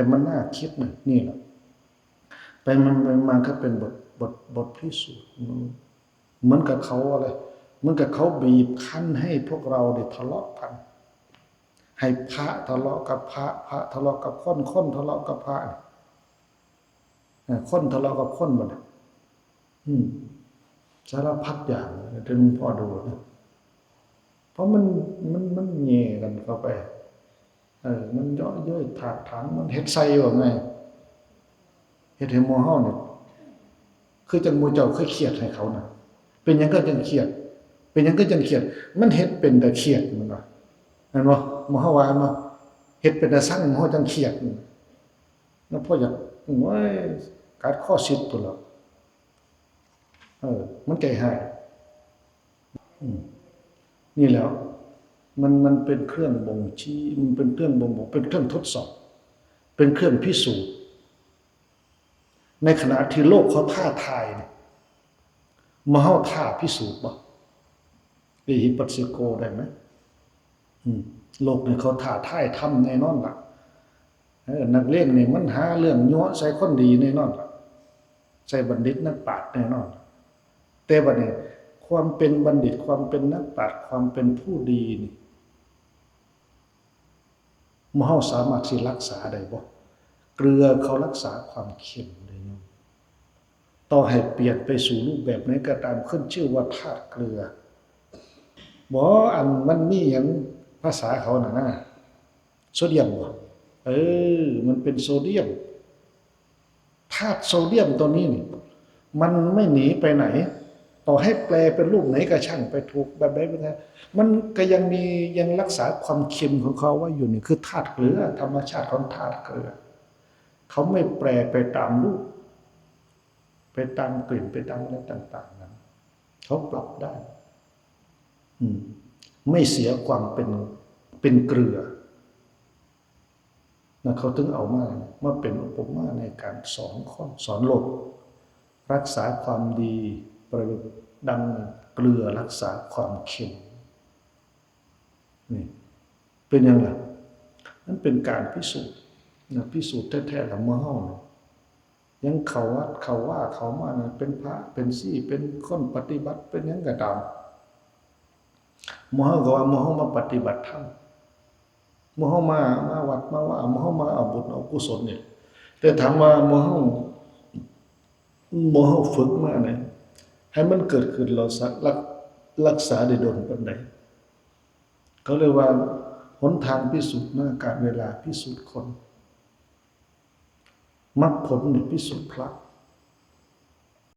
แต่มันน่าคิดนะนี่แหละไปมันไปมาก็เป็นบทพิสูจน์เหมือนกับเขาอะไรเหมือนกับเขาบีบคั้นให้พวกเราได้ทะเลาะกันให้พระทะเลาะกับพระพระทะเลาะกับคนคนทะเลาะกับพระคนทะเลาะกับคนมันสารพัดอย่างเดี๋ยวหลวงพ่อดูนะเพราะมันแย่กันเข้าไปมันย่อเย้ยถากถางมันเฮ็ดไส้ว่าไงเฮ็ดให้หมู่เฮาเนี่ยคือจังหมู่เจ้าเคยเครียดให้เขานะเป็นหยังก็จังเครียดเป็นหยังก็จังเครียดมันเฮ็ดเป็นแต่เครียดมันว่าแม่นบ่หมู่เฮาว่ามาเฮ็ดเป็นแต่สั่งหมู่เฮาจังเครียดแล้วพ่ออยากโอ้ยกัดข้อสิทธิ์พุ่นล่ะมันใจหายนี่แล้วมันเป็นเครื่องบ่งชี้มันเป็นเครื่องบ่งบอกเป็นเครื่องทดสอบเป็นเครื่องพิสูจน์ในขณะที่โลกเขาท้าทายเนี่ยมาเฮาท้าพิสูจน์บ่อิหิปัสสิโกได้ไหมโลกเนี่ยเขาท้าทายทำแน่นอนล่ะนักเรียนนี่มันหาเรื่องยั่วใส่คนดีแน่นอนล่ะใส่บัณฑิตนักปราชญ์แน่นอนแต่บัดนี้ความเป็นบัณฑิตความเป็นนักปราชญ์ความเป็นผู้ดีนี่มเฮาสามารถสิรักษาได้บ่เกลือเขารักษาความเค็มได้เนาะต่อให้เปลี่ยนไปสู่รูปแบบไหนก็ตามขึ้นชื่อว่าธาตุเกลือบ่อันมันมีหยังภาษาเขาน่ะนะโซเดียมบ่มันเป็นโซเดียมธาตุโซเดียมตัวนี้นี่มันไม่หนีไปไหนต่อให้แปลเป็นรูปไหนก็ช่างไปถูกแบบใดเป็นไงมันก็ยังรักษาความเค็มของเขาไว้อยู่นี่คือธาตุเกลือธรรมชาติของธาตุเกลือเขาไม่แปลไปตามรูปไปตามกลิ่นไปตามอะไรต่างๆนั้นเขาปรับได้ไม่เสียความเป็นเกลือนะเขาถึงเอามาเป็นอุปมาในการสอนข้อสอนโลกรักษาความดีประดุจดังเกลือรักษาความเค็มนี่เป็นยังไงนั่นเป็นการพิสูจน์นะพิสูจน์แท้ๆของมเฮายังเขาวัดเขาว่าเขามาเนี่ยเป็นพระเป็นซี่เป็นคนปฏิบัติเป็นยังก็ตามมเฮาก็ว่ามเฮามาปฏิบัติธรรมมเฮามาวัดมาว่ามเฮามาเอาบุญเอากุศลเนี่ยแต่ถามว่ามเฮาฝึกมาเนี่ยให้มันเกิดขึ้นเรารักษาได้โดนปานใดเขาเรียกว่าหนทางพิสูจน์หน้าการเวลาพิสูจน์คนมรรคผลนี่พิสูจน์พระ